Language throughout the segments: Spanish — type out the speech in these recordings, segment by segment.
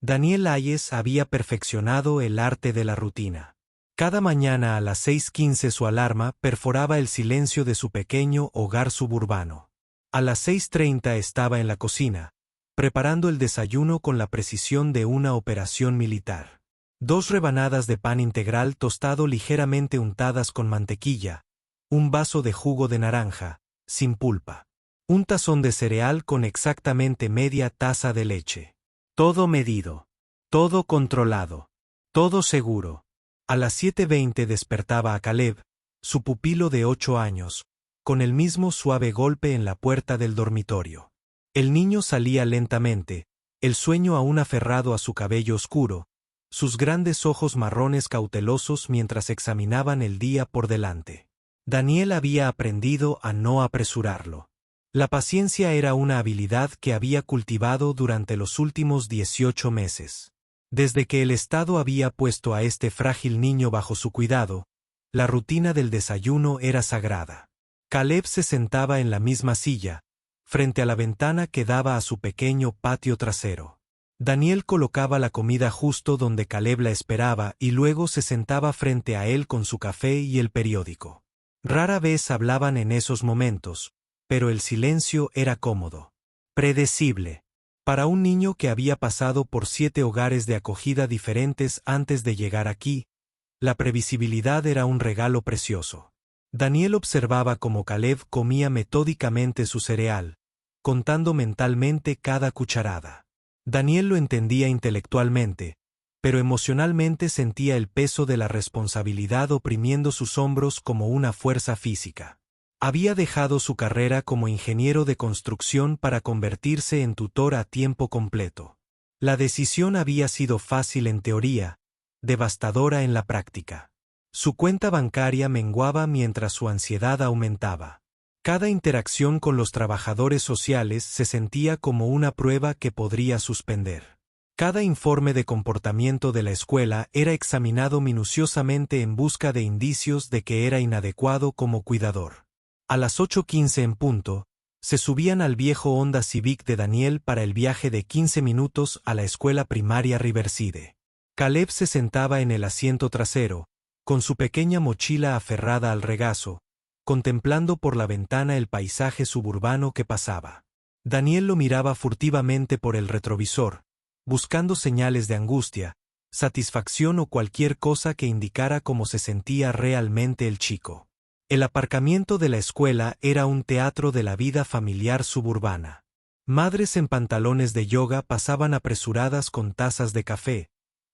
Daniel Hayes había perfeccionado el arte de la rutina. Cada mañana a las 6:15 su alarma perforaba el silencio de su pequeño hogar suburbano. A las 6:30 estaba en la cocina, preparando el desayuno con la precisión de una operación militar. 2 rebanadas de pan integral tostado ligeramente untadas con mantequilla, un vaso de jugo de naranja, sin pulpa. Un tazón de cereal con exactamente media taza de leche. Todo medido. Todo controlado. Todo seguro. A las 7:20 despertaba a Caleb, su pupilo de 8 años, con el mismo suave golpe en la puerta del dormitorio. El niño salía lentamente, el sueño aún aferrado a su cabello oscuro, sus grandes ojos marrones cautelosos mientras examinaban el día por delante. Daniel había aprendido a no apresurarlo. La paciencia era una habilidad que había cultivado durante los últimos 18 meses. Desde que el Estado había puesto a este frágil niño bajo su cuidado, la rutina del desayuno era sagrada. Caleb se sentaba en la misma silla, frente a la ventana que daba a su pequeño patio trasero. Daniel colocaba la comida justo donde Caleb la esperaba y luego se sentaba frente a él con su café y el periódico. Rara vez hablaban en esos momentos, pero el silencio era cómodo. Predecible. Para un niño que había pasado por 7 hogares de acogida diferentes antes de llegar aquí, la previsibilidad era un regalo precioso. Daniel observaba cómo Caleb comía metódicamente su cereal, contando mentalmente cada cucharada. Daniel lo entendía intelectualmente, pero emocionalmente sentía el peso de la responsabilidad oprimiendo sus hombros como una fuerza física. Había dejado su carrera como ingeniero de construcción para convertirse en tutor a tiempo completo. La decisión había sido fácil en teoría, devastadora en la práctica. Su cuenta bancaria menguaba mientras su ansiedad aumentaba. Cada interacción con los trabajadores sociales se sentía como una prueba que podría suspender. Cada informe de comportamiento de la escuela era examinado minuciosamente en busca de indicios de que era inadecuado como cuidador. A las 8:15 en punto, se subían al viejo Honda Civic de Daniel para el viaje de 15 minutos a la escuela primaria Riverside. Caleb se sentaba en el asiento trasero, con su pequeña mochila aferrada al regazo, contemplando por la ventana el paisaje suburbano que pasaba. Daniel lo miraba furtivamente por el retrovisor, buscando señales de angustia, satisfacción o cualquier cosa que indicara cómo se sentía realmente el chico. El aparcamiento de la escuela era un teatro de la vida familiar suburbana. Madres en pantalones de yoga pasaban apresuradas con tazas de café,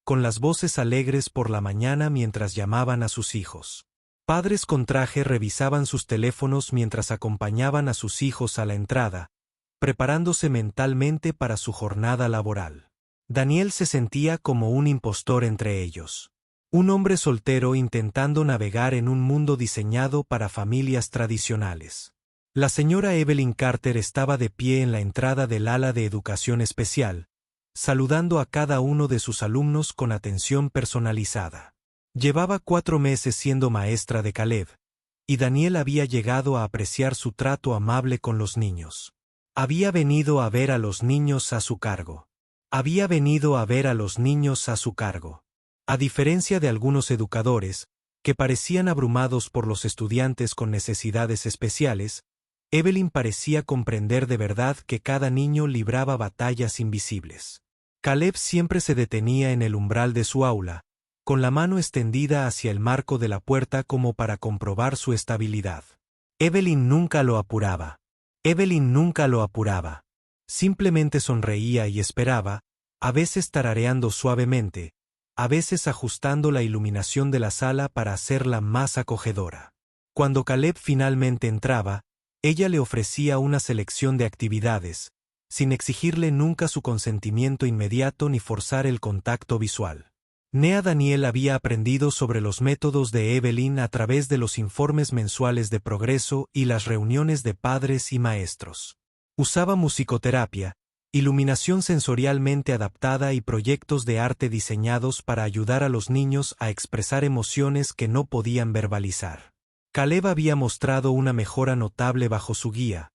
con las voces alegres por la mañana mientras llamaban a sus hijos. Padres con traje revisaban sus teléfonos mientras acompañaban a sus hijos a la entrada, preparándose mentalmente para su jornada laboral. Daniel se sentía como un impostor entre ellos. Un hombre soltero intentando navegar en un mundo diseñado para familias tradicionales. La señora Evelyn Carter estaba de pie en la entrada del ala de educación especial, saludando a cada uno de sus alumnos con atención personalizada. Llevaba 4 meses siendo maestra de Caleb, y Daniel había llegado a apreciar su trato amable con los niños. Había venido a ver a los niños a su cargo. Había venido a ver a los niños a su cargo. A diferencia de algunos educadores, que parecían abrumados por los estudiantes con necesidades especiales, Evelyn parecía comprender de verdad que cada niño libraba batallas invisibles. Caleb siempre se detenía en el umbral de su aula, con la mano extendida hacia el marco de la puerta como para comprobar su estabilidad. Evelyn nunca lo apuraba. Evelyn nunca lo apuraba. Simplemente sonreía y esperaba, a veces tarareando suavemente, a veces ajustando la iluminación de la sala para hacerla más acogedora. Cuando Caleb finalmente entraba, ella le ofrecía una selección de actividades, sin exigirle nunca su consentimiento inmediato ni forzar el contacto visual. Nea Daniel había aprendido sobre los métodos de Evelyn a través de los informes mensuales de progreso y las reuniones de padres y maestros. Usaba musicoterapia, iluminación sensorialmente adaptada y proyectos de arte diseñados para ayudar a los niños a expresar emociones que no podían verbalizar. Caleb había mostrado una mejora notable bajo su guía,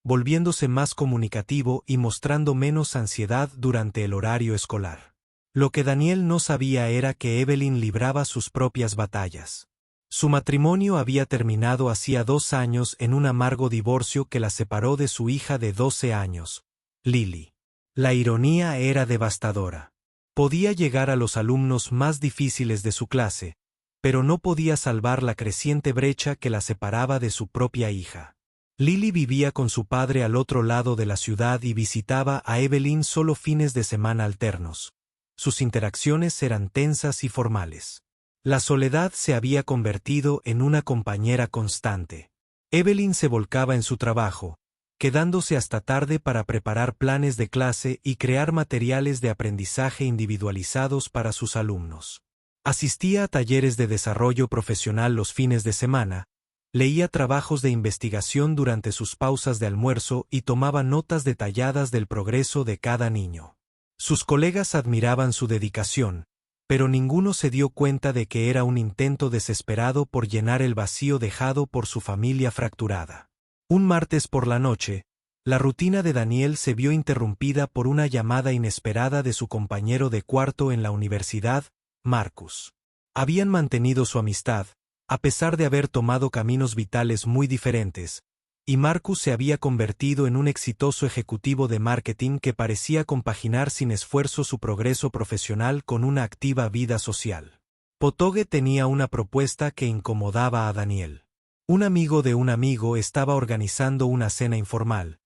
volviéndose más comunicativo y mostrando menos ansiedad durante el horario escolar. Lo que Daniel no sabía era que Evelyn libraba sus propias batallas. Su matrimonio había terminado hacía 2 años en un amargo divorcio que la separó de su hija de 12 años, Lily. La ironía era devastadora. Podía llegar a los alumnos más difíciles de su clase, pero no podía salvar la creciente brecha que la separaba de su propia hija. Lily vivía con su padre al otro lado de la ciudad y visitaba a Evelyn solo fines de semana alternos. Sus interacciones eran tensas y formales. La soledad se había convertido en una compañera constante. Evelyn se volcaba en su trabajo, quedándose hasta tarde para preparar planes de clase y crear materiales de aprendizaje individualizados para sus alumnos. Asistía a talleres de desarrollo profesional los fines de semana, leía trabajos de investigación durante sus pausas de almuerzo y tomaba notas detalladas del progreso de cada niño. Sus colegas admiraban su dedicación, pero ninguno se dio cuenta de que era un intento desesperado por llenar el vacío dejado por su familia fracturada. Un martes por la noche, la rutina de Daniel se vio interrumpida por una llamada inesperada de su compañero de cuarto en la universidad, Marcus. Habían mantenido su amistad, a pesar de haber tomado caminos vitales muy diferentes, y Marcus se había convertido en un exitoso ejecutivo de marketing que parecía compaginar sin esfuerzo su progreso profesional con una activa vida social. Potogue tenía una propuesta que incomodaba a Daniel. Un amigo de un amigo estaba organizando una cena informal,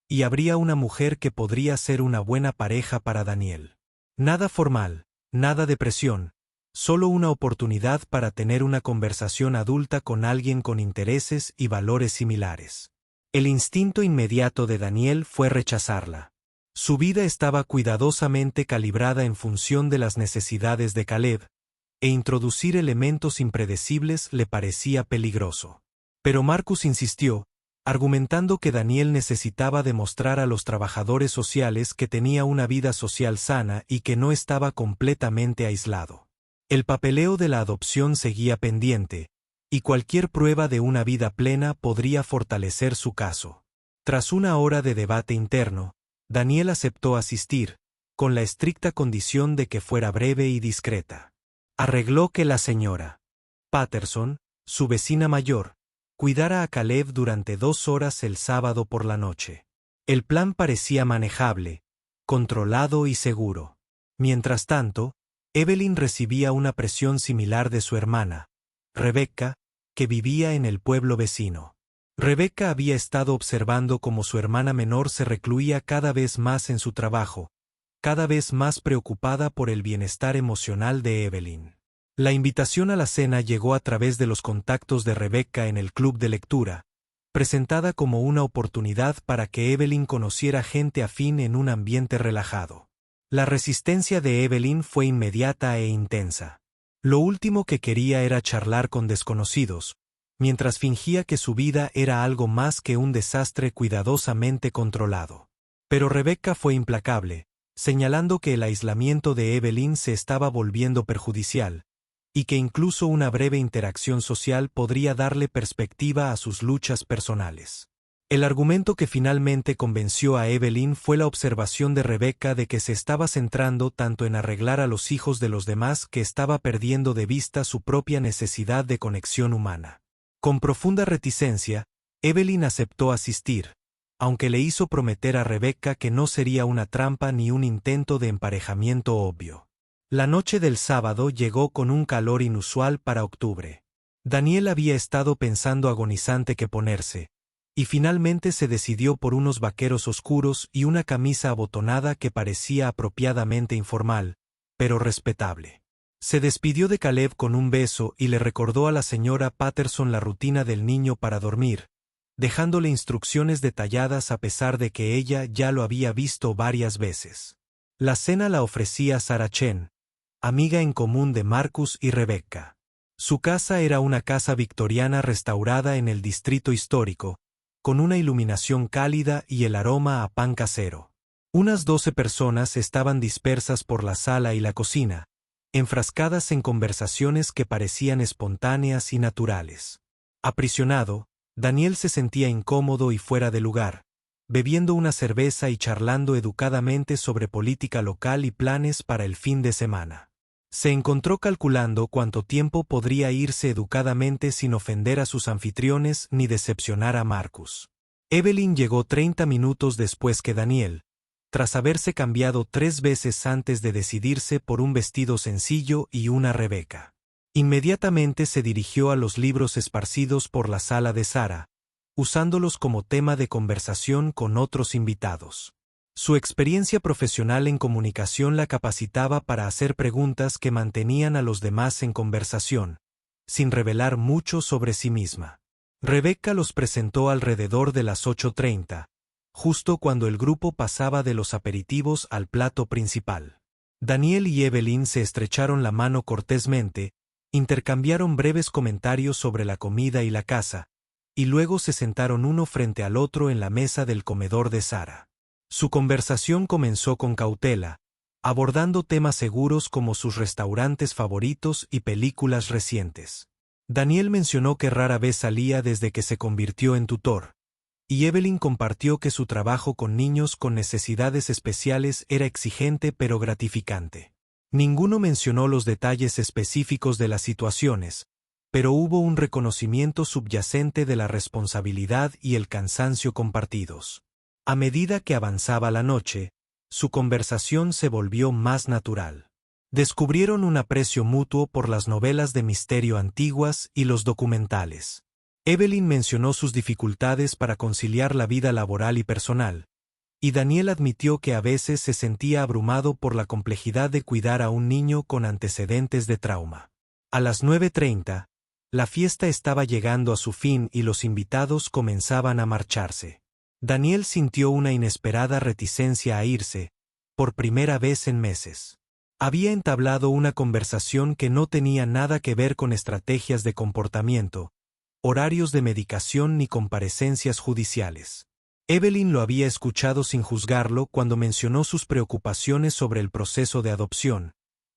y habría una mujer que podría ser una buena pareja para Daniel. Nada formal, nada de presión, solo una oportunidad para tener una conversación adulta con alguien con intereses y valores similares. El instinto inmediato de Daniel fue rechazarla. Su vida estaba cuidadosamente calibrada en función de las necesidades de Caleb, e introducir elementos impredecibles le parecía peligroso. Pero Marcus insistió, argumentando que Daniel necesitaba demostrar a los trabajadores sociales que tenía una vida social sana y que no estaba completamente aislado. El papeleo de la adopción seguía pendiente, y cualquier prueba de una vida plena podría fortalecer su caso. Tras una hora de debate interno, Daniel aceptó asistir, con la estricta condición de que fuera breve y discreta. Arregló que la señora Patterson, su vecina mayor, cuidara a Caleb durante 2 horas el sábado por la noche. El plan parecía manejable, controlado y seguro. Mientras tanto, Evelyn recibía una presión similar de su hermana, Rebecca, que vivía en el pueblo vecino. Rebecca había estado observando cómo su hermana menor se recluía cada vez más en su trabajo, cada vez más preocupada por el bienestar emocional de Evelyn. La invitación a la cena llegó a través de los contactos de Rebecca en el club de lectura, presentada como una oportunidad para que Evelyn conociera gente afín en un ambiente relajado. La resistencia de Evelyn fue inmediata e intensa. Lo último que quería era charlar con desconocidos, mientras fingía que su vida era algo más que un desastre cuidadosamente controlado. Pero Rebecca fue implacable, señalando que el aislamiento de Evelyn se estaba volviendo perjudicial, y que incluso una breve interacción social podría darle perspectiva a sus luchas personales. El argumento que finalmente convenció a Evelyn fue la observación de Rebecca de que se estaba centrando tanto en arreglar a los hijos de los demás que estaba perdiendo de vista su propia necesidad de conexión humana. Con profunda reticencia, Evelyn aceptó asistir, aunque le hizo prometer a Rebecca que no sería una trampa ni un intento de emparejamiento obvio. La noche del sábado llegó con un calor inusual para octubre. Daniel había estado pensando agonizante qué ponerse, y finalmente se decidió por unos vaqueros oscuros y una camisa abotonada que parecía apropiadamente informal, pero respetable. Se despidió de Caleb con un beso y le recordó a la señora Patterson la rutina del niño para dormir, dejándole instrucciones detalladas a pesar de que ella ya lo había visto varias veces. La cena la ofrecía Sarah Chen, amiga en común de Marcus y Rebecca. Su casa era una casa victoriana restaurada en el distrito histórico, con una iluminación cálida y el aroma a pan casero. Unas 12 personas estaban dispersas por la sala y la cocina, enfrascadas en conversaciones que parecían espontáneas y naturales. Aprisionado, Daniel se sentía incómodo y fuera de lugar, bebiendo una cerveza y charlando educadamente sobre política local y planes para el fin de semana. Se encontró calculando cuánto tiempo podría irse educadamente sin ofender a sus anfitriones ni decepcionar a Marcus. Evelyn llegó 30 minutos después que Daniel, tras haberse cambiado 3 veces antes de decidirse por un vestido sencillo y una Rebeca. Inmediatamente se dirigió a los libros esparcidos por la sala de Sara, usándolos como tema de conversación con otros invitados. Su experiencia profesional en comunicación la capacitaba para hacer preguntas que mantenían a los demás en conversación, sin revelar mucho sobre sí misma. Rebeca los presentó alrededor de las 8:30, justo cuando el grupo pasaba de los aperitivos al plato principal. Daniel y Evelyn se estrecharon la mano cortésmente, intercambiaron breves comentarios sobre la comida y la casa, y luego se sentaron uno frente al otro en la mesa del comedor de Sara. Su conversación comenzó con cautela, abordando temas seguros como sus restaurantes favoritos y películas recientes. Daniel mencionó que rara vez salía desde que se convirtió en tutor, y Evelyn compartió que su trabajo con niños con necesidades especiales era exigente pero gratificante. Ninguno mencionó los detalles específicos de las situaciones, pero hubo un reconocimiento subyacente de la responsabilidad y el cansancio compartidos. A medida que avanzaba la noche, su conversación se volvió más natural. Descubrieron un aprecio mutuo por las novelas de misterio antiguas y los documentales. Evelyn mencionó sus dificultades para conciliar la vida laboral y personal, y Daniel admitió que a veces se sentía abrumado por la complejidad de cuidar a un niño con antecedentes de trauma. A las 9:30, la fiesta estaba llegando a su fin y los invitados comenzaban a marcharse. Daniel sintió una inesperada reticencia a irse, por primera vez en meses. Había entablado una conversación que no tenía nada que ver con estrategias de comportamiento, horarios de medicación ni comparecencias judiciales. Evelyn lo había escuchado sin juzgarlo cuando mencionó sus preocupaciones sobre el proceso de adopción,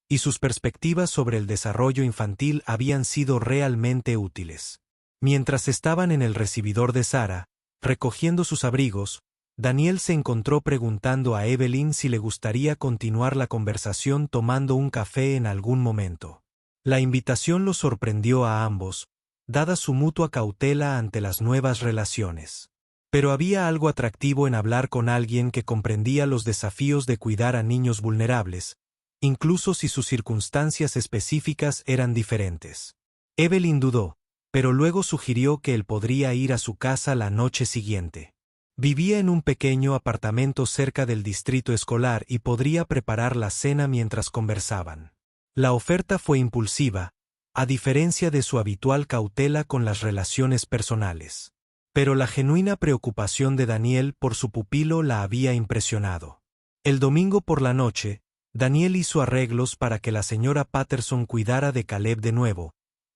y sus perspectivas sobre el desarrollo infantil habían sido realmente útiles. Mientras estaban en el recibidor de Sara, recogiendo sus abrigos, Daniel se encontró preguntando a Evelyn si le gustaría continuar la conversación tomando un café en algún momento. La invitación los sorprendió a ambos, dada su mutua cautela ante las nuevas relaciones. Pero había algo atractivo en hablar con alguien que comprendía los desafíos de cuidar a niños vulnerables, incluso si sus circunstancias específicas eran diferentes. Evelyn dudó, pero luego sugirió que él podría ir a su casa la noche siguiente. Vivía en un pequeño apartamento cerca del distrito escolar y podría preparar la cena mientras conversaban. La oferta fue impulsiva, a diferencia de su habitual cautela con las relaciones personales. Pero la genuina preocupación de Daniel por su pupilo la había impresionado. El domingo por la noche, Daniel hizo arreglos para que la señora Patterson cuidara de Caleb de nuevo,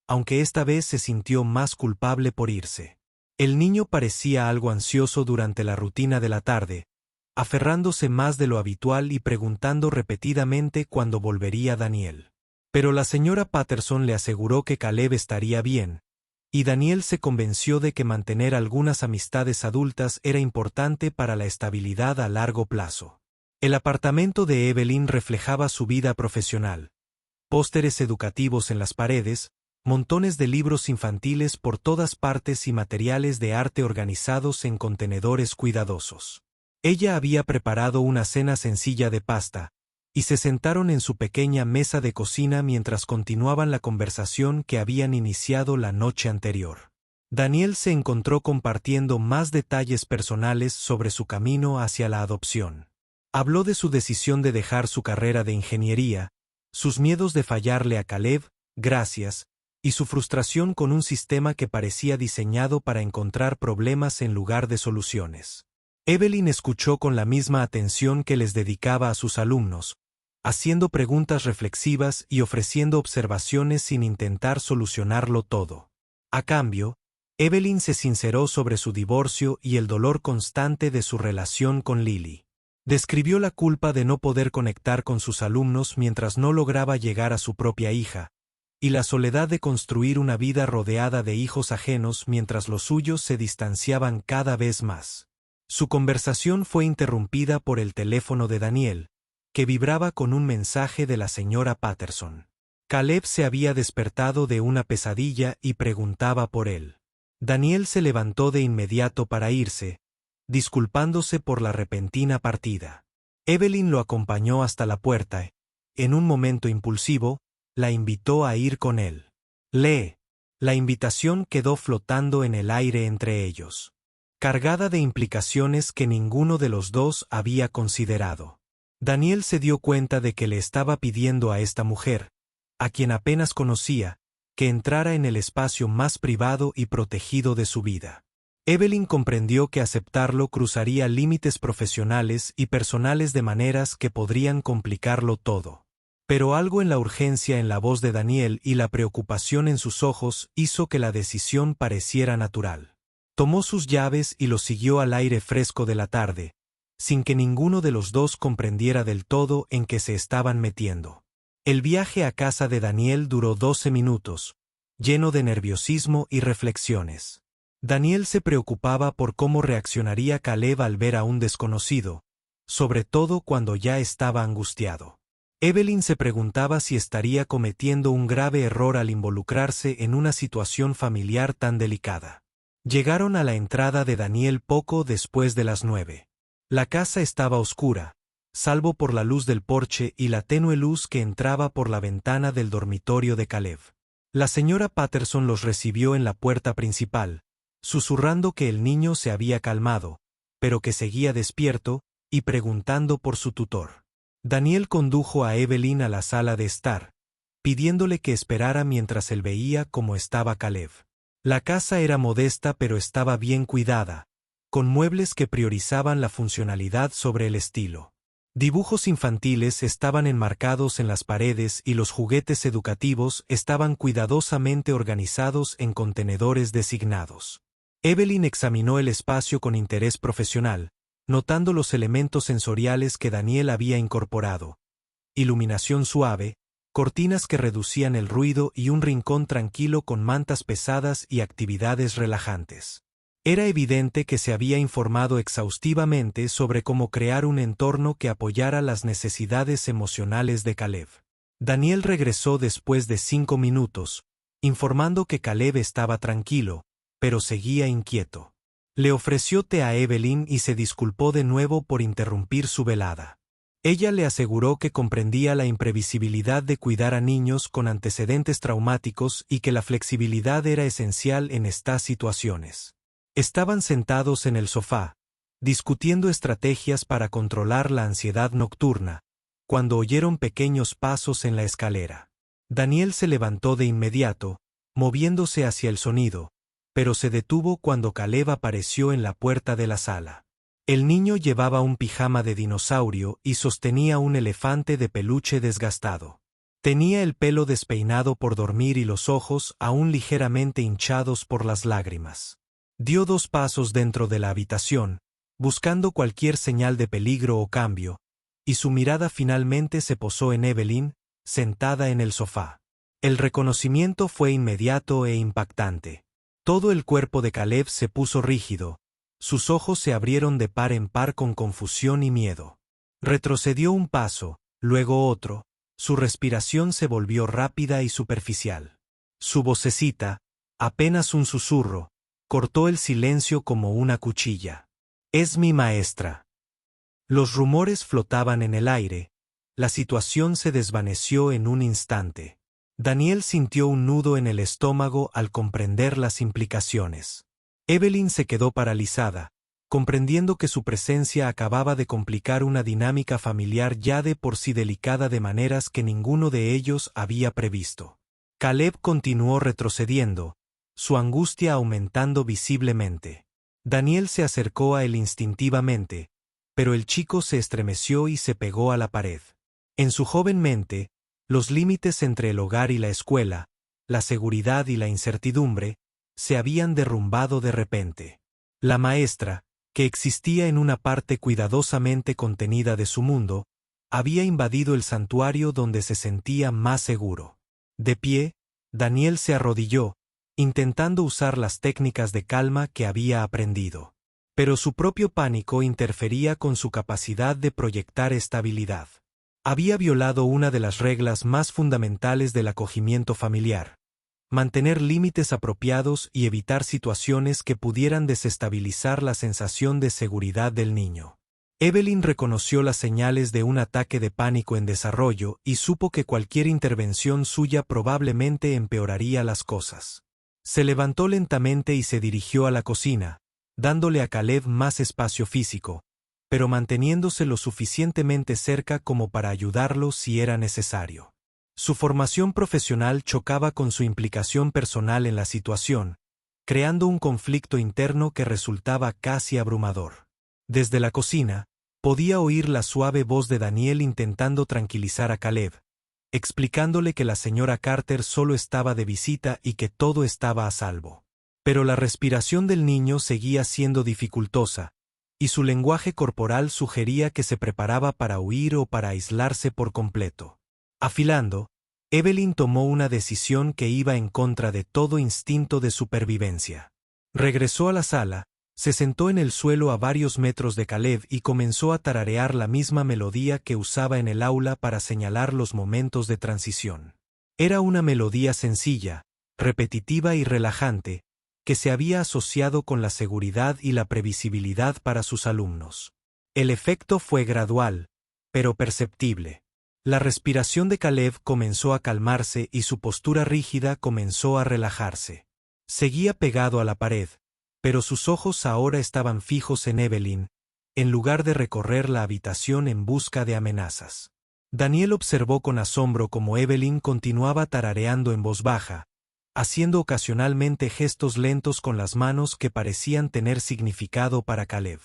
aunque esta vez se sintió más culpable por irse. El niño parecía algo ansioso durante la rutina de la tarde, aferrándose más de lo habitual y preguntando repetidamente cuándo volvería Daniel. Pero la señora Patterson le aseguró que Caleb estaría bien, y Daniel se convenció de que mantener algunas amistades adultas era importante para la estabilidad a largo plazo. El apartamento de Evelyn reflejaba su vida profesional. Pósteres educativos en las paredes, montones de libros infantiles por todas partes y materiales de arte organizados en contenedores cuidadosos. Ella había preparado una cena sencilla de pasta, y se sentaron en su pequeña mesa de cocina mientras continuaban la conversación que habían iniciado la noche anterior. Daniel se encontró compartiendo más detalles personales sobre su camino hacia la adopción. Habló de su decisión de dejar su carrera de ingeniería, sus miedos de fallarle a Caleb, gracias, y su frustración con un sistema que parecía diseñado para encontrar problemas en lugar de soluciones. Evelyn escuchó con la misma atención que les dedicaba a sus alumnos, haciendo preguntas reflexivas y ofreciendo observaciones sin intentar solucionarlo todo. A cambio, Evelyn se sinceró sobre su divorcio y el dolor constante de su relación con Lily. Describió la culpa de no poder conectar con sus alumnos mientras no lograba llegar a su propia hija, y la soledad de construir una vida rodeada de hijos ajenos mientras los suyos se distanciaban cada vez más. Su conversación fue interrumpida por el teléfono de Daniel, que vibraba con un mensaje de la señora Patterson. Caleb se había despertado de una pesadilla y preguntaba por él. Daniel se levantó de inmediato para irse, disculpándose por la repentina partida. Evelyn lo acompañó hasta la puerta. En un momento impulsivo, la invitó a ir con él. Lee. La invitación quedó flotando en el aire entre ellos, cargada de implicaciones que ninguno de los dos había considerado. Daniel se dio cuenta de que le estaba pidiendo a esta mujer, a quien apenas conocía, que entrara en el espacio más privado y protegido de su vida. Evelyn comprendió que aceptarlo cruzaría límites profesionales y personales de maneras que podrían complicarlo todo. Pero algo en la urgencia en la voz de Daniel y la preocupación en sus ojos hizo que la decisión pareciera natural. Tomó sus llaves y los siguió al aire fresco de la tarde, sin que ninguno de los dos comprendiera del todo en qué se estaban metiendo. El viaje a casa de Daniel duró 12 minutos, lleno de nerviosismo y reflexiones. Daniel se preocupaba por cómo reaccionaría Caleb al ver a un desconocido, sobre todo cuando ya estaba angustiado. Evelyn se preguntaba si estaría cometiendo un grave error al involucrarse en una situación familiar tan delicada. Llegaron a la entrada de Daniel poco después de las 9. La casa estaba oscura, salvo por la luz del porche y la tenue luz que entraba por la ventana del dormitorio de Caleb. La señora Patterson los recibió en la puerta principal, susurrando que el niño se había calmado, pero que seguía despierto, y preguntando por su tutor. Daniel condujo a Evelyn a la sala de estar, pidiéndole que esperara mientras él veía cómo estaba Caleb. La casa era modesta pero estaba bien cuidada, con muebles que priorizaban la funcionalidad sobre el estilo. Dibujos infantiles estaban enmarcados en las paredes y los juguetes educativos estaban cuidadosamente organizados en contenedores designados. Evelyn examinó el espacio con interés profesional, notando los elementos sensoriales que Daniel había incorporado: iluminación suave, cortinas que reducían el ruido y un rincón tranquilo con mantas pesadas y actividades relajantes. Era evidente que se había informado exhaustivamente sobre cómo crear un entorno que apoyara las necesidades emocionales de Caleb. Daniel regresó después de 5 minutos, informando que Caleb estaba tranquilo, pero seguía inquieto. Le ofreció té a Evelyn y se disculpó de nuevo por interrumpir su velada. Ella le aseguró que comprendía la imprevisibilidad de cuidar a niños con antecedentes traumáticos y que la flexibilidad era esencial en estas situaciones. Estaban sentados en el sofá, discutiendo estrategias para controlar la ansiedad nocturna, cuando oyeron pequeños pasos en la escalera. Daniel se levantó de inmediato, moviéndose hacia el sonido, pero se detuvo cuando Caleb apareció en la puerta de la sala. El niño llevaba un pijama de dinosaurio y sostenía un elefante de peluche desgastado. Tenía el pelo despeinado por dormir y los ojos aún ligeramente hinchados por las lágrimas. Dio 2 pasos dentro de la habitación, buscando cualquier señal de peligro o cambio, y su mirada finalmente se posó en Evelyn, sentada en el sofá. El reconocimiento fue inmediato e impactante. Todo el cuerpo de Caleb se puso rígido, sus ojos se abrieron de par en par con confusión y miedo. Retrocedió un paso, luego otro, su respiración se volvió rápida y superficial. Su vocecita, apenas un susurro, cortó el silencio como una cuchilla. «Es mi maestra». Los rumores flotaban en el aire, la situación se desvaneció en un instante. Daniel sintió un nudo en el estómago al comprender las implicaciones. Evelyn se quedó paralizada, comprendiendo que su presencia acababa de complicar una dinámica familiar ya de por sí delicada de maneras que ninguno de ellos había previsto. Caleb continuó retrocediendo, su angustia aumentando visiblemente. Daniel se acercó a él instintivamente, pero el chico se estremeció y se pegó a la pared. En su joven mente, los límites entre el hogar y la escuela, la seguridad y la incertidumbre, se habían derrumbado de repente. La maestra, que existía en una parte cuidadosamente contenida de su mundo, había invadido el santuario donde se sentía más seguro. De pie, Daniel se arrodilló, intentando usar las técnicas de calma que había aprendido. Pero su propio pánico interfería con su capacidad de proyectar estabilidad. Había violado una de las reglas más fundamentales del acogimiento familiar: mantener límites apropiados y evitar situaciones que pudieran desestabilizar la sensación de seguridad del niño. Evelyn reconoció las señales de un ataque de pánico en desarrollo y supo que cualquier intervención suya probablemente empeoraría las cosas. Se levantó lentamente y se dirigió a la cocina, dándole a Caleb más espacio físico, pero manteniéndose lo suficientemente cerca como para ayudarlo si era necesario. Su formación profesional chocaba con su implicación personal en la situación, creando un conflicto interno que resultaba casi abrumador. Desde la cocina, podía oír la suave voz de Daniel intentando tranquilizar a Caleb, explicándole que la señora Carter solo estaba de visita y que todo estaba a salvo. Pero la respiración del niño seguía siendo dificultosa, y su lenguaje corporal sugería que se preparaba para huir o para aislarse por completo. Afilando, Evelyn tomó una decisión que iba en contra de todo instinto de supervivencia. Regresó a la sala, se sentó en el suelo a varios metros de Caleb y comenzó a tararear la misma melodía que usaba en el aula para señalar los momentos de transición. Era una melodía sencilla, repetitiva y relajante, que se había asociado con la seguridad y la previsibilidad para sus alumnos. El efecto fue gradual, pero perceptible. La respiración de Caleb comenzó a calmarse y su postura rígida comenzó a relajarse. Seguía pegado a la pared, pero sus ojos ahora estaban fijos en Evelyn, en lugar de recorrer la habitación en busca de amenazas. Daniel observó con asombro cómo Evelyn continuaba tarareando en voz baja, haciendo ocasionalmente gestos lentos con las manos que parecían tener significado para Caleb.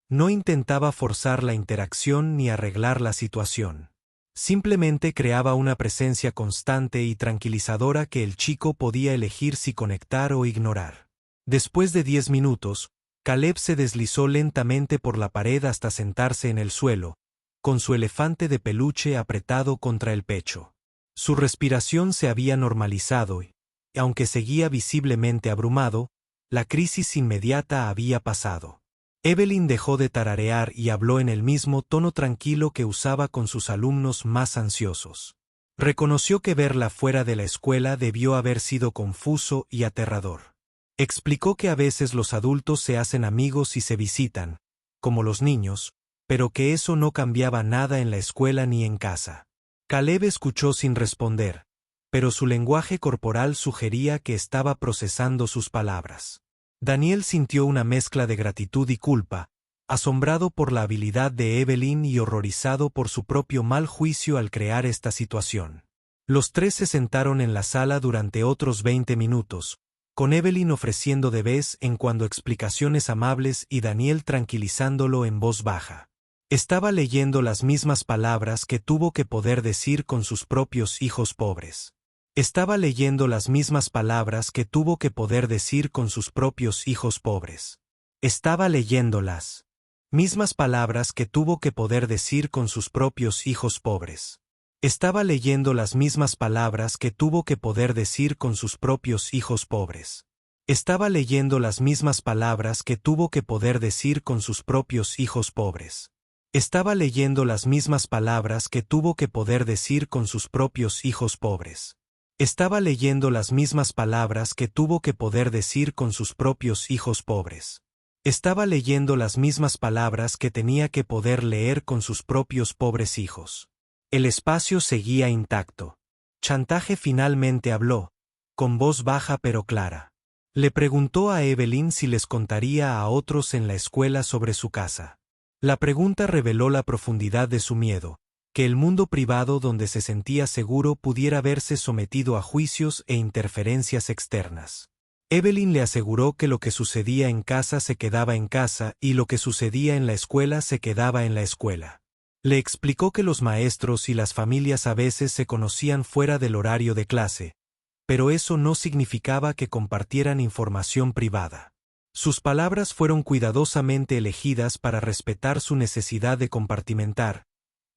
No intentaba forzar la interacción ni arreglar la situación. Simplemente creaba una presencia constante y tranquilizadora que el chico podía elegir si conectar o ignorar. Después de 10 minutos, Caleb se deslizó lentamente por la pared hasta sentarse en el suelo, con su elefante de peluche apretado contra el pecho. Su respiración se había normalizado y, aunque seguía visiblemente abrumado, la crisis inmediata había pasado. Evelyn dejó de tararear y habló en el mismo tono tranquilo que usaba con sus alumnos más ansiosos. Reconoció que verla fuera de la escuela debió haber sido confuso y aterrador. Explicó que a veces los adultos se hacen amigos y se visitan, como los niños, pero que eso no cambiaba nada en la escuela ni en casa. Caleb escuchó sin responder, pero su lenguaje corporal sugería que estaba procesando sus palabras. Daniel sintió una mezcla de gratitud y culpa, asombrado por la habilidad de Evelyn y horrorizado por su propio mal juicio al crear esta situación. Los tres se sentaron en la sala durante otros 20 minutos, con Evelyn ofreciendo de vez en cuando explicaciones amables y Daniel tranquilizándolo en voz baja. Estaba leyendo las mismas palabras que tuvo que poder decir con sus propios hijos pobres. Estaba leyendo las mismas palabras que tuvo que poder decir con sus propios hijos pobres. Estaba leyendo las mismas palabras que tuvo que poder decir con sus propios hijos pobres. Estaba leyendo las mismas palabras que tuvo que poder decir con sus propios hijos pobres. Estaba leyendo las mismas palabras que tuvo que poder decir con sus propios hijos pobres. Estaba leyendo las mismas palabras que tuvo que poder decir con sus propios hijos pobres. Estaba leyendo las mismas palabras que tuvo que poder decir con sus propios hijos pobres. Estaba leyendo las mismas palabras que tenía que poder leer con sus propios pobres hijos. El espacio seguía intacto. Chantaje finalmente habló, con voz baja pero clara. Le preguntó a Evelyn si les contaría a otros en la escuela sobre su casa. La pregunta reveló la profundidad de su miedo, que el mundo privado donde se sentía seguro pudiera verse sometido a juicios e interferencias externas. Evelyn le aseguró que lo que sucedía en casa se quedaba en casa y lo que sucedía en la escuela se quedaba en la escuela. Le explicó que los maestros y las familias a veces se conocían fuera del horario de clase, pero eso no significaba que compartieran información privada. Sus palabras fueron cuidadosamente elegidas para respetar su necesidad de compartimentar,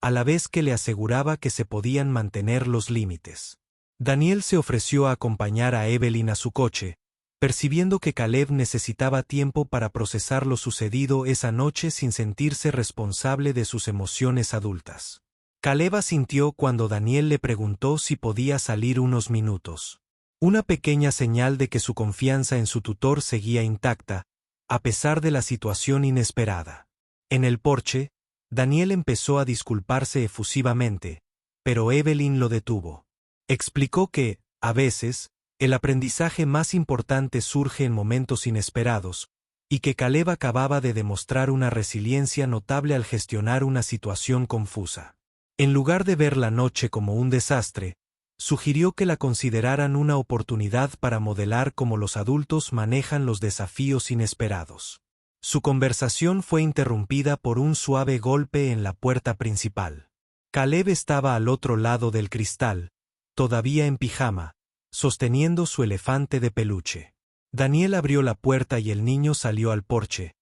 a la vez que le aseguraba que se podían mantener los límites. Daniel se ofreció a acompañar a Evelyn a su coche, percibiendo que Caleb necesitaba tiempo para procesar lo sucedido esa noche sin sentirse responsable de sus emociones adultas. Caleb asintió cuando Daniel le preguntó si podía salir unos minutos. Una pequeña señal de que su confianza en su tutor seguía intacta, a pesar de la situación inesperada. En el porche, Daniel empezó a disculparse efusivamente, pero Evelyn lo detuvo. Explicó que, a veces, el aprendizaje más importante surge en momentos inesperados, y que Caleb acababa de demostrar una resiliencia notable al gestionar una situación confusa. En lugar de ver la noche como un desastre, sugirió que la consideraran una oportunidad para modelar cómo los adultos manejan los desafíos inesperados. Su conversación fue interrumpida por un suave golpe en la puerta principal. Caleb estaba al otro lado del cristal, todavía en pijama, sosteniendo su elefante de peluche. Daniel abrió la puerta y el niño salió al porche,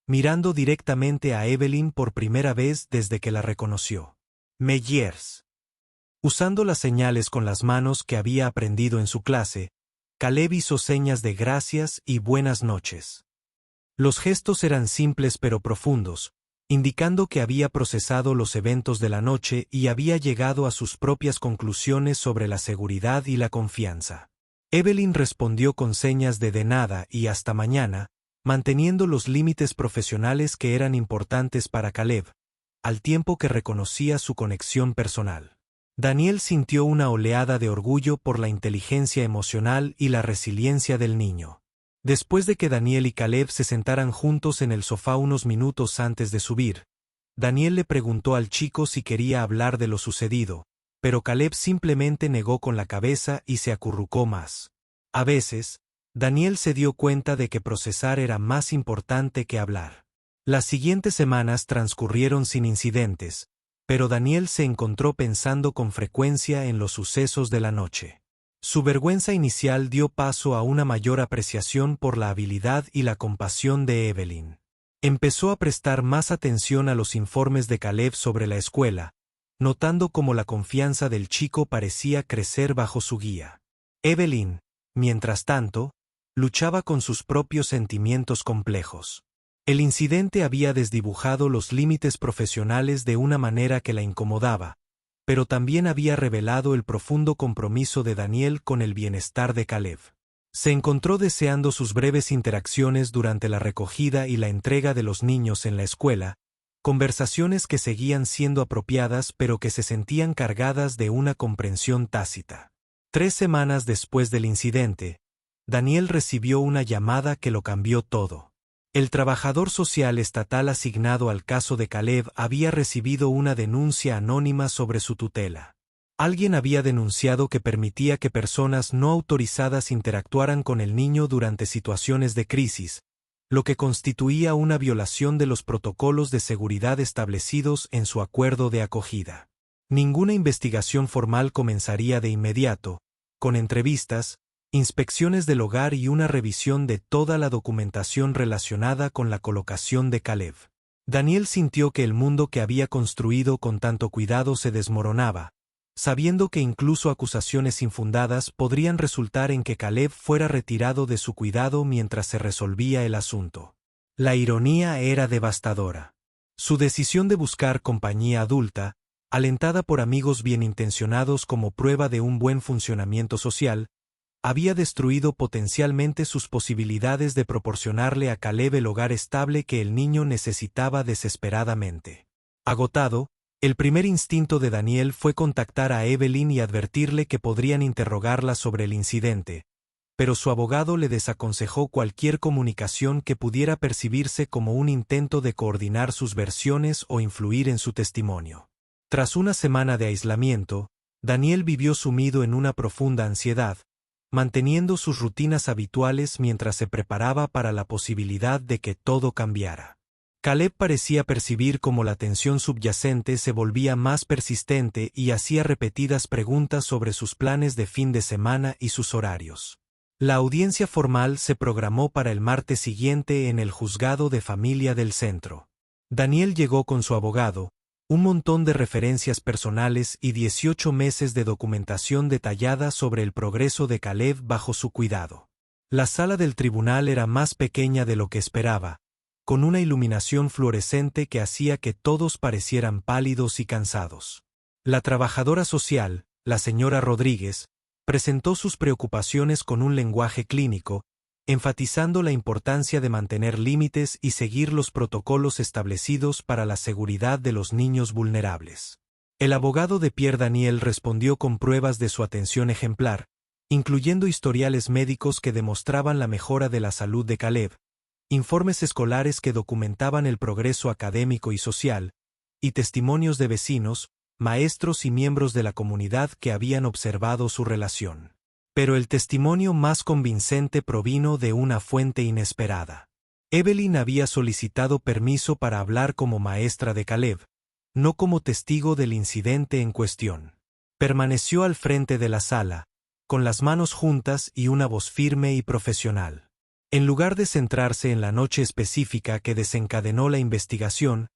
mirando directamente a Evelyn por primera vez desde que la reconoció. Meyers. Usando las señales con las manos que había aprendido en su clase, Caleb hizo señas de gracias y buenas noches. Los gestos eran simples pero profundos, indicando que había procesado los eventos de la noche y había llegado a sus propias conclusiones sobre la seguridad y la confianza. Evelyn respondió con señas de nada y hasta mañana, manteniendo los límites profesionales que eran importantes para Caleb, al tiempo que reconocía su conexión personal. Daniel sintió una oleada de orgullo por la inteligencia emocional y la resiliencia del niño. Después de que Daniel y Caleb se sentaran juntos en el sofá unos minutos antes de subir, Daniel le preguntó al chico si quería hablar de lo sucedido, pero Caleb simplemente negó con la cabeza y se acurrucó más. A veces, Daniel se dio cuenta de que procesar era más importante que hablar. Las siguientes semanas transcurrieron sin incidentes, pero Daniel se encontró pensando con frecuencia en los sucesos de la noche. Su vergüenza inicial dio paso a una mayor apreciación por la habilidad y la compasión de Evelyn. Empezó a prestar más atención a los informes de Caleb sobre la escuela, notando cómo la confianza del chico parecía crecer bajo su guía. Evelyn, mientras tanto, luchaba con sus propios sentimientos complejos. El incidente había desdibujado los límites profesionales de una manera que la incomodaba, pero también había revelado el profundo compromiso de Daniel con el bienestar de Caleb. Se encontró deseando sus breves interacciones durante la recogida y la entrega de los niños en la escuela, conversaciones que seguían siendo apropiadas pero que se sentían cargadas de una comprensión tácita. 3 semanas después del incidente, Daniel recibió una llamada que lo cambió todo. El trabajador social estatal asignado al caso de Caleb había recibido una denuncia anónima sobre su tutela. Alguien había denunciado que permitía que personas no autorizadas interactuaran con el niño durante situaciones de crisis, lo que constituía una violación de los protocolos de seguridad establecidos en su acuerdo de acogida. Ninguna investigación formal comenzaría de inmediato, con entrevistas, inspecciones del hogar y una revisión de toda la documentación relacionada con la colocación de Caleb. Daniel sintió que el mundo que había construido con tanto cuidado se desmoronaba, sabiendo que incluso acusaciones infundadas podrían resultar en que Caleb fuera retirado de su cuidado mientras se resolvía el asunto. La ironía era devastadora. Su decisión de buscar compañía adulta, alentada por amigos bien intencionados como prueba de un buen funcionamiento social, había destruido potencialmente sus posibilidades de proporcionarle a Caleb el hogar estable que el niño necesitaba desesperadamente. Agotado, el primer instinto de Daniel fue contactar a Evelyn y advertirle que podrían interrogarla sobre el incidente, pero su abogado le desaconsejó cualquier comunicación que pudiera percibirse como un intento de coordinar sus versiones o influir en su testimonio. Tras una semana de aislamiento, Daniel vivió sumido en una profunda ansiedad, manteniendo sus rutinas habituales mientras se preparaba para la posibilidad de que todo cambiara. Caleb parecía percibir cómo la tensión subyacente se volvía más persistente y hacía repetidas preguntas sobre sus planes de fin de semana y sus horarios. La audiencia formal se programó para el martes siguiente en el juzgado de familia del centro. Daniel llegó con su abogado, un montón de referencias personales y 18 meses de documentación detallada sobre el progreso de Caleb bajo su cuidado. La sala del tribunal era más pequeña de lo que esperaba, con una iluminación fluorescente que hacía que todos parecieran pálidos y cansados. La trabajadora social, la señora Rodríguez, presentó sus preocupaciones con un lenguaje clínico, enfatizando la importancia de mantener límites y seguir los protocolos establecidos para la seguridad de los niños vulnerables. El abogado de Pierre Daniel respondió con pruebas de su atención ejemplar, incluyendo historiales médicos que demostraban la mejora de la salud de Caleb, informes escolares que documentaban el progreso académico y social, y testimonios de vecinos, maestros y miembros de la comunidad que habían observado su relación. Pero el testimonio más convincente provino de una fuente inesperada. Evelyn había solicitado permiso para hablar como maestra de Caleb, no como testigo del incidente en cuestión. Permaneció al frente de la sala, con las manos juntas y una voz firme y profesional. En lugar de centrarse en la noche específica que desencadenó la investigación,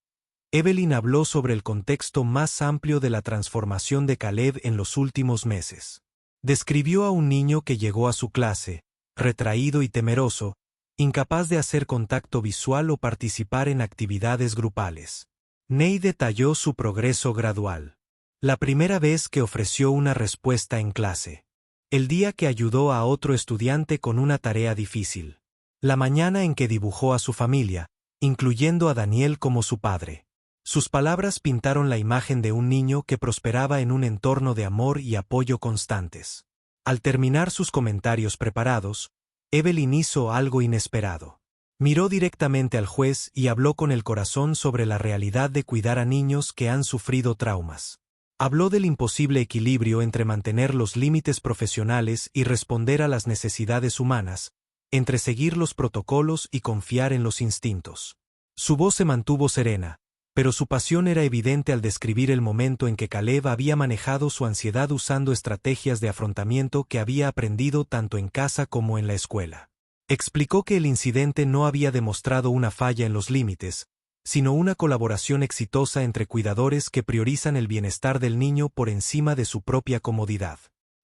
Evelyn habló sobre el contexto más amplio de la transformación de Caleb en los últimos meses. Describió a un niño que llegó a su clase, retraído y temeroso, incapaz de hacer contacto visual o participar en actividades grupales. Ney detalló su progreso gradual. La primera vez que ofreció una respuesta en clase. El día que ayudó a otro estudiante con una tarea difícil. La mañana en que dibujó a su familia, incluyendo a Daniel como su padre. Sus palabras pintaron la imagen de un niño que prosperaba en un entorno de amor y apoyo constantes. Al terminar sus comentarios preparados, Evelyn hizo algo inesperado. Miró directamente al juez y habló con el corazón sobre la realidad de cuidar a niños que han sufrido traumas. Habló del imposible equilibrio entre mantener los límites profesionales y responder a las necesidades humanas, entre seguir los protocolos y confiar en los instintos. Su voz se mantuvo serena, pero su pasión era evidente al describir el momento en que Caleb había manejado su ansiedad usando estrategias de afrontamiento que había aprendido tanto en casa como en la escuela. Explicó que el incidente no había demostrado una falla en los límites, sino una colaboración exitosa entre cuidadores que priorizan el bienestar del niño por encima de su propia comodidad.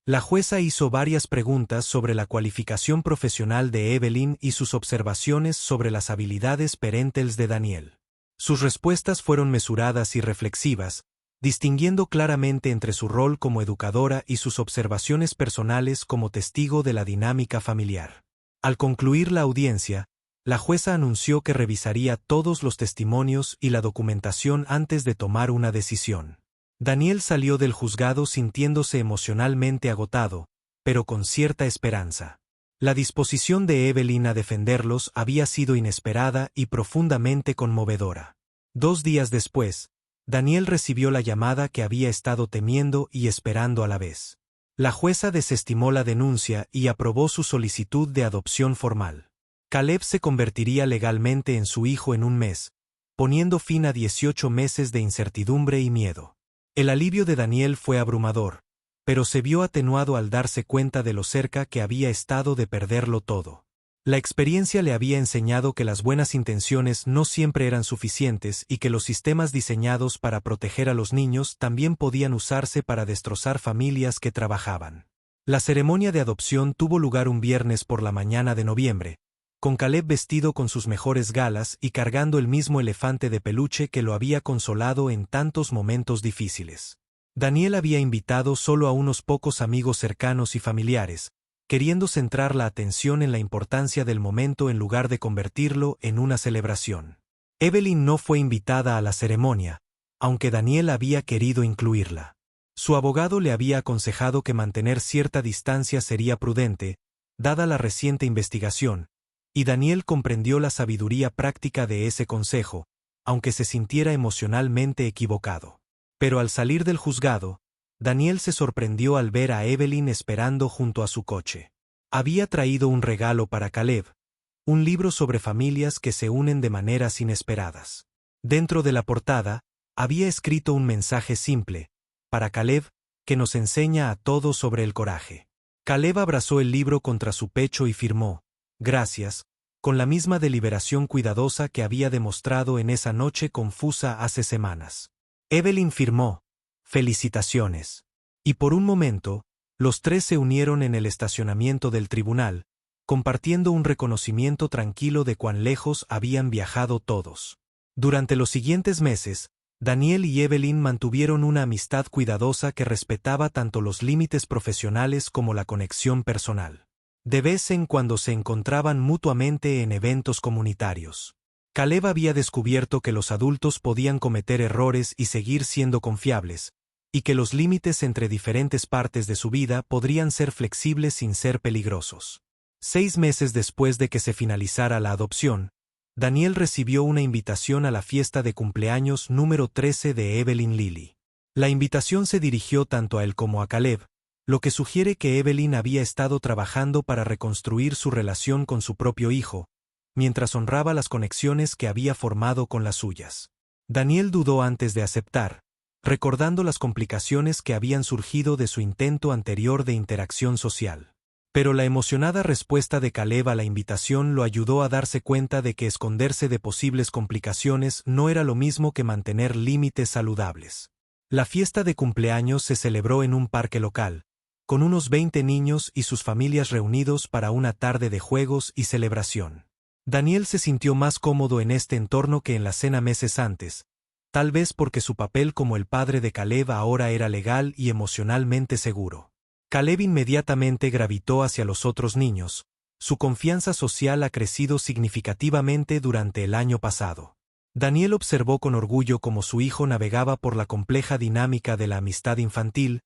La jueza hizo varias preguntas sobre la cualificación profesional de Evelyn y sus observaciones sobre las habilidades parentales de Daniel. Sus respuestas fueron mesuradas y reflexivas, distinguiendo claramente entre su rol como educadora y sus observaciones personales como testigo de la dinámica familiar. Al concluir la audiencia, la jueza anunció que revisaría todos los testimonios y la documentación antes de tomar una decisión. Daniel salió del juzgado sintiéndose emocionalmente agotado, pero con cierta esperanza. La disposición de Evelyn a defenderlos había sido inesperada y profundamente conmovedora. 2 días después, Daniel recibió la llamada que había estado temiendo y esperando a la vez. La jueza desestimó la denuncia y aprobó su solicitud de adopción formal. Caleb se convertiría legalmente en su hijo en un mes, poniendo fin a 18 meses de incertidumbre y miedo. El alivio de Daniel fue abrumador, pero se vio atenuado al darse cuenta de lo cerca que había estado de perderlo todo. La experiencia le había enseñado que las buenas intenciones no siempre eran suficientes y que los sistemas diseñados para proteger a los niños también podían usarse para destrozar familias que trabajaban. La ceremonia de adopción tuvo lugar un viernes por la mañana de noviembre, con Caleb vestido con sus mejores galas y cargando el mismo elefante de peluche que lo había consolado en tantos momentos difíciles. Daniel había invitado solo a unos pocos amigos cercanos y familiares, queriendo centrar la atención en la importancia del momento en lugar de convertirlo en una celebración. Evelyn no fue invitada a la ceremonia, aunque Daniel había querido incluirla. Su abogado le había aconsejado que mantener cierta distancia sería prudente, dada la reciente investigación, y Daniel comprendió la sabiduría práctica de ese consejo, aunque se sintiera emocionalmente equivocado. Pero al salir del juzgado, Daniel se sorprendió al ver a Evelyn esperando junto a su coche. Había traído un regalo para Caleb, un libro sobre familias que se unen de maneras inesperadas. Dentro de la portada, había escrito un mensaje simple, para Caleb, que nos enseña a todos sobre el coraje. Caleb abrazó el libro contra su pecho y firmó, «Gracias», con la misma deliberación cuidadosa que había demostrado en esa noche confusa hace semanas. Evelyn firmó, «Felicitaciones». Y por un momento, los tres se unieron en el estacionamiento del tribunal, compartiendo un reconocimiento tranquilo de cuán lejos habían viajado todos. Durante los siguientes meses, Daniel y Evelyn mantuvieron una amistad cuidadosa que respetaba tanto los límites profesionales como la conexión personal. De vez en cuando se encontraban mutuamente en eventos comunitarios. Caleb había descubierto que los adultos podían cometer errores y seguir siendo confiables, y que los límites entre diferentes partes de su vida podrían ser flexibles sin ser peligrosos. 6 meses después de que se finalizara la adopción, Daniel recibió una invitación a la fiesta de cumpleaños número 13 de Evelyn Lilly. La invitación se dirigió tanto a él como a Caleb, lo que sugiere que Evelyn había estado trabajando para reconstruir su relación con su propio hijo, mientras honraba las conexiones que había formado con las suyas. Daniel dudó antes de aceptar, recordando las complicaciones que habían surgido de su intento anterior de interacción social. Pero la emocionada respuesta de Caleb a la invitación lo ayudó a darse cuenta de que esconderse de posibles complicaciones no era lo mismo que mantener límites saludables. La fiesta de cumpleaños se celebró en un parque local, con unos 20 niños y sus familias reunidos para una tarde de juegos y celebración. Daniel se sintió más cómodo en este entorno que en la cena meses antes, tal vez porque su papel como el padre de Caleb ahora era legal y emocionalmente seguro. Caleb inmediatamente gravitó hacia los otros niños. Su confianza social ha crecido significativamente durante el año pasado. Daniel observó con orgullo cómo su hijo navegaba por la compleja dinámica de la amistad infantil,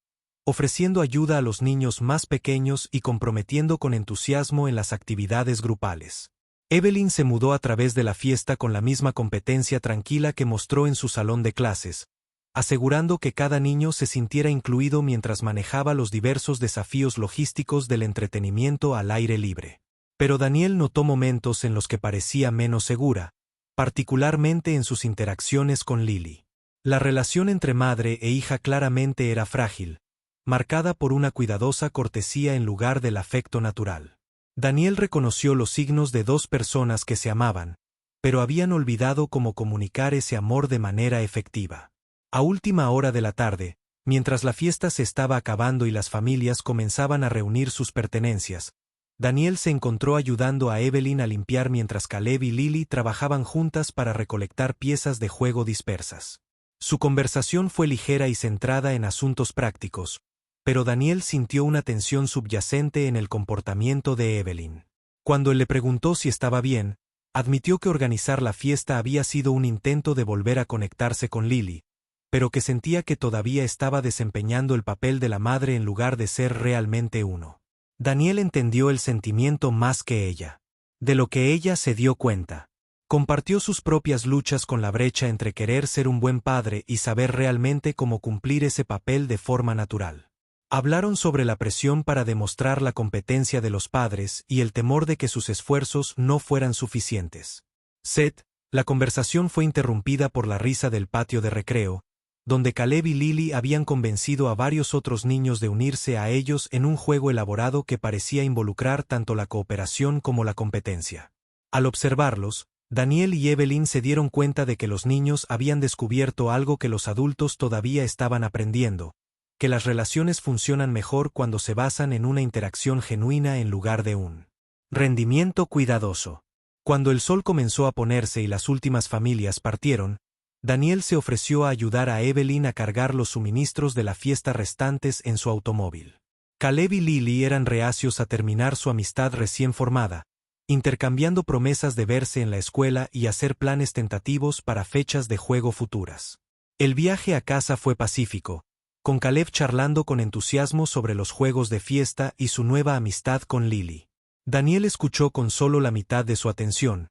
ofreciendo ayuda a los niños más pequeños y comprometiendo con entusiasmo en las actividades grupales. Evelyn se mudó a través de la fiesta con la misma competencia tranquila que mostró en su salón de clases, asegurando que cada niño se sintiera incluido mientras manejaba los diversos desafíos logísticos del entretenimiento al aire libre. Pero Daniel notó momentos en los que parecía menos segura, particularmente en sus interacciones con Lily. La relación entre madre e hija claramente era frágil, marcada por una cuidadosa cortesía en lugar del afecto natural. Daniel reconoció los signos de dos personas que se amaban, pero habían olvidado cómo comunicar ese amor de manera efectiva. A última hora de la tarde, mientras la fiesta se estaba acabando y las familias comenzaban a reunir sus pertenencias, Daniel se encontró ayudando a Evelyn a limpiar mientras Caleb y Lily trabajaban juntas para recolectar piezas de juego dispersas. Su conversación fue ligera y centrada en asuntos prácticos, pero Daniel sintió una tensión subyacente en el comportamiento de Evelyn. Cuando él le preguntó si estaba bien, admitió que organizar la fiesta había sido un intento de volver a conectarse con Lily, pero que sentía que todavía estaba desempeñando el papel de la madre en lugar de ser realmente uno. Daniel entendió el sentimiento más que ella. De lo que ella se dio cuenta. Compartió sus propias luchas con la brecha entre querer ser un buen padre y saber realmente cómo cumplir ese papel de forma natural. Hablaron sobre la presión para demostrar la competencia de los padres y el temor de que sus esfuerzos no fueran suficientes. La conversación fue interrumpida por la risa del patio de recreo, donde Caleb y Lily habían convencido a varios otros niños de unirse a ellos en un juego elaborado que parecía involucrar tanto la cooperación como la competencia. Al observarlos, Daniel y Evelyn se dieron cuenta de que los niños habían descubierto algo que los adultos todavía estaban aprendiendo, que las relaciones funcionan mejor cuando se basan en una interacción genuina en lugar de un rendimiento cuidadoso. Cuando el sol comenzó a ponerse y las últimas familias partieron, Daniel se ofreció a ayudar a Evelyn a cargar los suministros de la fiesta restantes en su automóvil. Caleb y Lily eran reacios a terminar su amistad recién formada, intercambiando promesas de verse en la escuela y hacer planes tentativos para fechas de juego futuras. El viaje a casa fue pacífico, con Caleb charlando con entusiasmo sobre los juegos de fiesta y su nueva amistad con Lily. Daniel escuchó con solo la mitad de su atención.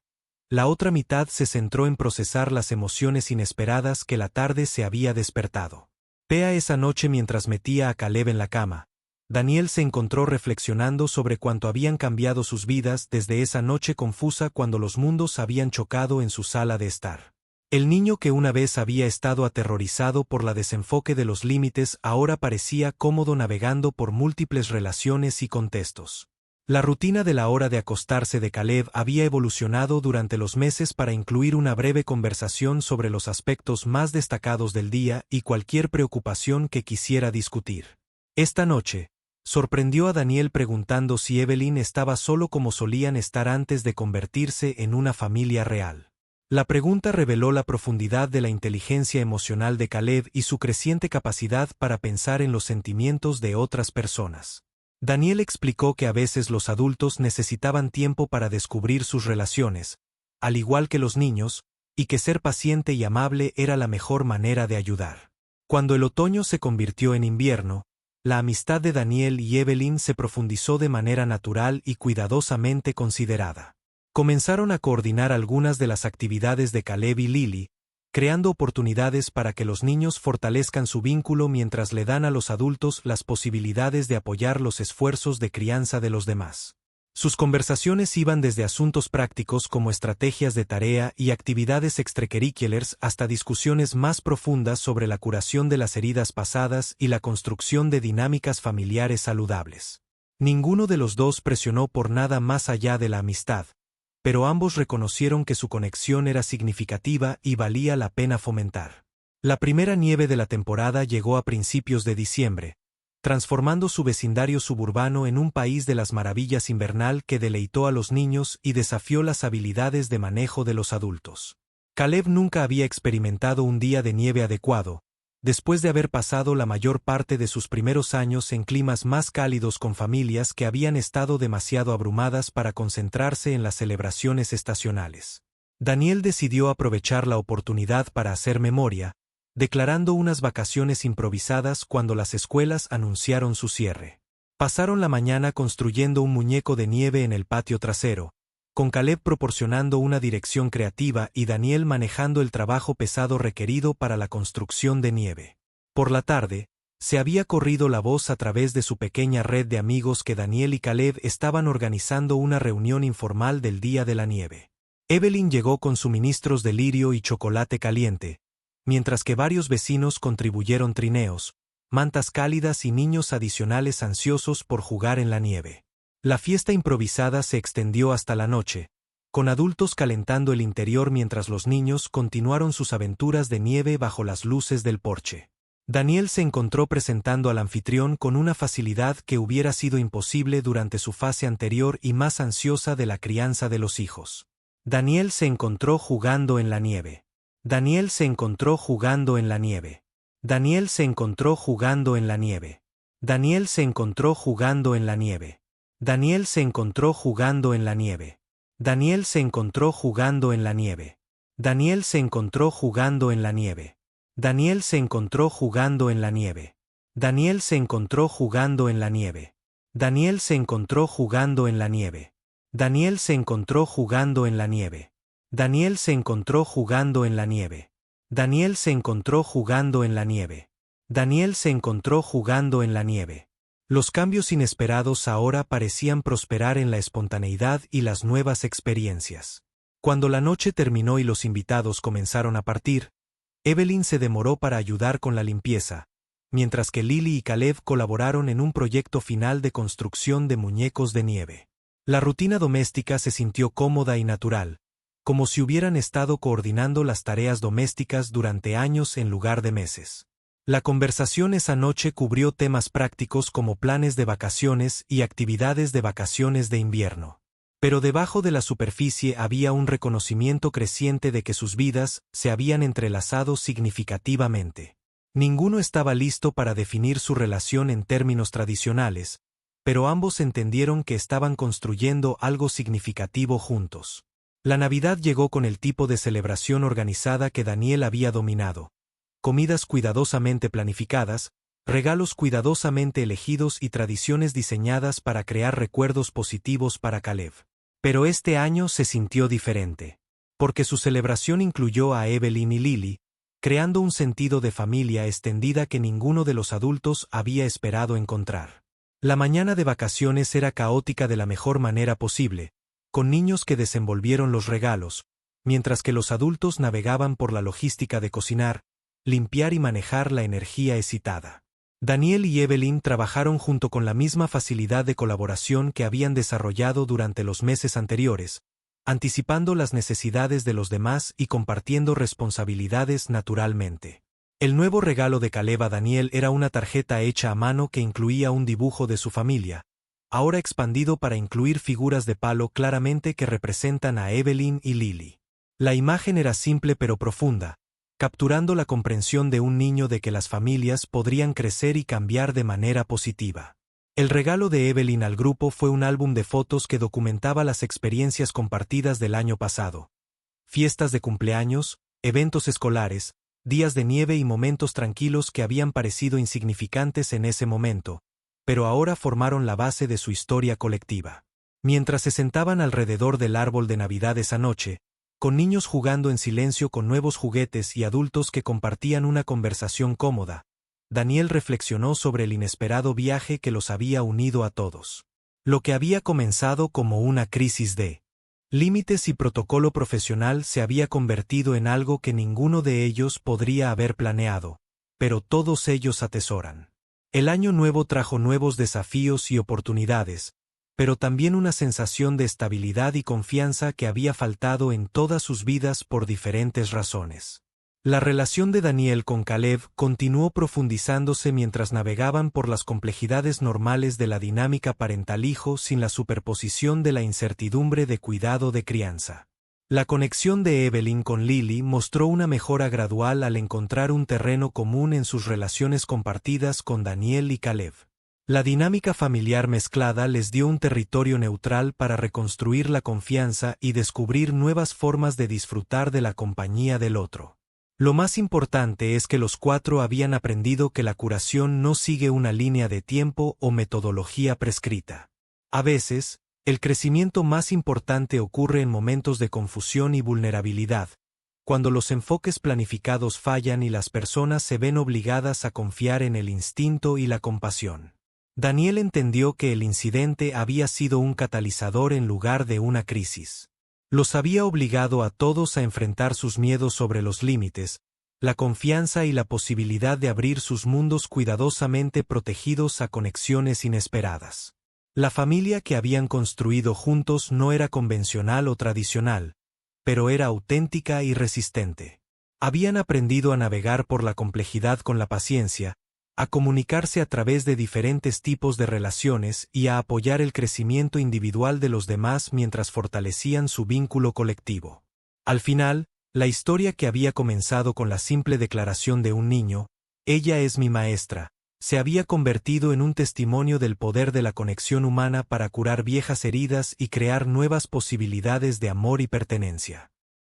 La otra mitad se centró en procesar las emociones inesperadas que la tarde se había despertado. Esa noche mientras metía a Caleb en la cama, Daniel se encontró reflexionando sobre cuánto habían cambiado sus vidas desde esa noche confusa cuando los mundos habían chocado en su sala de estar. El niño que una vez había estado aterrorizado por la desenfoque de los límites ahora parecía cómodo navegando por múltiples relaciones y contextos. La rutina de la hora de acostarse de Caleb había evolucionado durante los meses para incluir una breve conversación sobre los aspectos más destacados del día y cualquier preocupación que quisiera discutir. Esta noche, Sorprendió a Daniel preguntando si Evelyn estaba solo como solían estar antes de convertirse en una familia real. La pregunta reveló la profundidad de la inteligencia emocional de Caleb y su creciente capacidad para pensar en los sentimientos de otras personas. Daniel explicó que a veces los adultos necesitaban tiempo para descubrir sus relaciones, al igual que los niños, y que ser paciente y amable era la mejor manera de ayudar. Cuando el otoño se convirtió en invierno, la amistad de Daniel y Evelyn se profundizó de manera natural y cuidadosamente considerada. Comenzaron a coordinar algunas de las actividades de Caleb y Lily, creando oportunidades para que los niños fortalezcan su vínculo mientras le dan a los adultos las posibilidades de apoyar los esfuerzos de crianza de los demás. Sus conversaciones iban desde asuntos prácticos como estrategias de tarea y actividades extracurriculares hasta discusiones más profundas sobre la curación de las heridas pasadas y la construcción de dinámicas familiares saludables. Ninguno de los dos presionó por nada más allá de la amistad, pero ambos reconocieron que su conexión era significativa y valía la pena fomentar. La primera nieve de la temporada llegó a principios de diciembre, transformando su vecindario suburbano en un país de las maravillas invernal que deleitó a los niños y desafió las habilidades de manejo de los adultos. Caleb nunca había experimentado un día de nieve adecuado, después de haber pasado la mayor parte de sus primeros años en climas más cálidos con familias que habían estado demasiado abrumadas para concentrarse en las celebraciones estacionales. Daniel decidió aprovechar la oportunidad para hacer memoria, declarando unas vacaciones improvisadas cuando las escuelas anunciaron su cierre. Pasaron la mañana construyendo un muñeco de nieve en el patio trasero, con Caleb proporcionando una dirección creativa y Daniel manejando el trabajo pesado requerido para la construcción de nieve. Por la tarde, se había corrido la voz a través de su pequeña red de amigos que Daniel y Caleb estaban organizando una reunión informal del Día de la Nieve. Evelyn llegó con suministros de lirio y chocolate caliente, mientras que varios vecinos contribuyeron trineos, mantas cálidas y niños adicionales ansiosos por jugar en la nieve. La fiesta improvisada se extendió hasta la noche, con adultos calentando el interior mientras los niños continuaron sus aventuras de nieve bajo las luces del porche. Daniel se encontró presentando al anfitrión con una facilidad que hubiera sido imposible durante su fase anterior y más ansiosa de la crianza de los hijos. Daniel se encontró jugando en la nieve. Daniel se encontró jugando en la nieve. Daniel se encontró jugando en la nieve. Daniel se encontró jugando en la nieve. Daniel se encontró jugando en la nieve. Daniel se encontró jugando en la nieve. Daniel se encontró jugando en la nieve. Daniel se encontró jugando en la nieve. Daniel se encontró jugando en la nieve. Daniel se encontró jugando en la nieve. Daniel se encontró jugando en la nieve. Daniel se encontró jugando en la nieve. Daniel se encontró jugando en la nieve. Daniel se encontró jugando en la nieve. Los cambios inesperados ahora parecían prosperar en la espontaneidad y las nuevas experiencias. Cuando la noche terminó y los invitados comenzaron a partir, Evelyn se demoró para ayudar con la limpieza, mientras que Lily y Caleb colaboraron en un proyecto final de construcción de muñecos de nieve. La rutina doméstica se sintió cómoda y natural, como si hubieran estado coordinando las tareas domésticas durante años en lugar de meses. La conversación esa noche cubrió temas prácticos como planes de vacaciones y actividades de vacaciones de invierno. Pero debajo de la superficie había un reconocimiento creciente de que sus vidas se habían entrelazado significativamente. Ninguno estaba listo para definir su relación en términos tradicionales, pero ambos entendieron que estaban construyendo algo significativo juntos. La Navidad llegó con el tipo de celebración organizada que Daniel había dominado. Comidas cuidadosamente planificadas, regalos cuidadosamente elegidos y tradiciones diseñadas para crear recuerdos positivos para Caleb. Pero este año se sintió diferente, porque su celebración incluyó a Evelyn y Lily, creando un sentido de familia extendida que ninguno de los adultos había esperado encontrar. La mañana de vacaciones era caótica de la mejor manera posible, con niños que desenvolvieron los regalos, mientras que los adultos navegaban por la logística de cocinar, limpiar y manejar la energía excitada. Daniel y Evelyn trabajaron junto con la misma facilidad de colaboración que habían desarrollado durante los meses anteriores, anticipando las necesidades de los demás y compartiendo responsabilidades naturalmente. El nuevo regalo de Caleb a Daniel era una tarjeta hecha a mano que incluía un dibujo de su familia, ahora expandido para incluir figuras de palo claramente que representan a Evelyn y Lily. La imagen era simple pero profunda, capturando la comprensión de un niño de que las familias podrían crecer y cambiar de manera positiva. El regalo de Evelyn al grupo fue un álbum de fotos que documentaba las experiencias compartidas del año pasado. Fiestas de cumpleaños, eventos escolares, días de nieve y momentos tranquilos que habían parecido insignificantes en ese momento, pero ahora formaron la base de su historia colectiva. Mientras se sentaban alrededor del árbol de Navidad esa noche, con niños jugando en silencio con nuevos juguetes y adultos que compartían una conversación cómoda, Daniel reflexionó sobre el inesperado viaje que los había unido a todos. Lo que había comenzado como una crisis de límites y protocolo profesional se había convertido en algo que ninguno de ellos podría haber planeado, pero todos ellos atesoran. El año nuevo trajo nuevos desafíos y oportunidades, pero también una sensación de estabilidad y confianza que había faltado en todas sus vidas por diferentes razones. La relación de Daniel con Caleb continuó profundizándose mientras navegaban por las complejidades normales de la dinámica parental-hijo sin la superposición de la incertidumbre de cuidado de crianza. La conexión de Evelyn con Lily mostró una mejora gradual al encontrar un terreno común en sus relaciones compartidas con Daniel y Caleb. La dinámica familiar mezclada les dio un territorio neutral para reconstruir la confianza y descubrir nuevas formas de disfrutar de la compañía del otro. Lo más importante es que los cuatro habían aprendido que la curación no sigue una línea de tiempo o metodología prescrita. A veces, el crecimiento más importante ocurre en momentos de confusión y vulnerabilidad, cuando los enfoques planificados fallan y las personas se ven obligadas a confiar en el instinto y la compasión. Daniel entendió que el incidente había sido un catalizador en lugar de una crisis. Los había obligado a todos a enfrentar sus miedos sobre los límites, la confianza y la posibilidad de abrir sus mundos cuidadosamente protegidos a conexiones inesperadas. La familia que habían construido juntos no era convencional o tradicional, pero era auténtica y resistente. Habían aprendido a navegar por la complejidad con la paciencia, a comunicarse a través de diferentes tipos de relaciones y a apoyar el crecimiento individual de los demás mientras fortalecían su vínculo colectivo. Al final, la historia que había comenzado con la simple declaración de un niño, «Ella es mi maestra», se había convertido en un testimonio del poder de la conexión humana para curar viejas heridas y crear nuevas posibilidades de amor y pertenencia.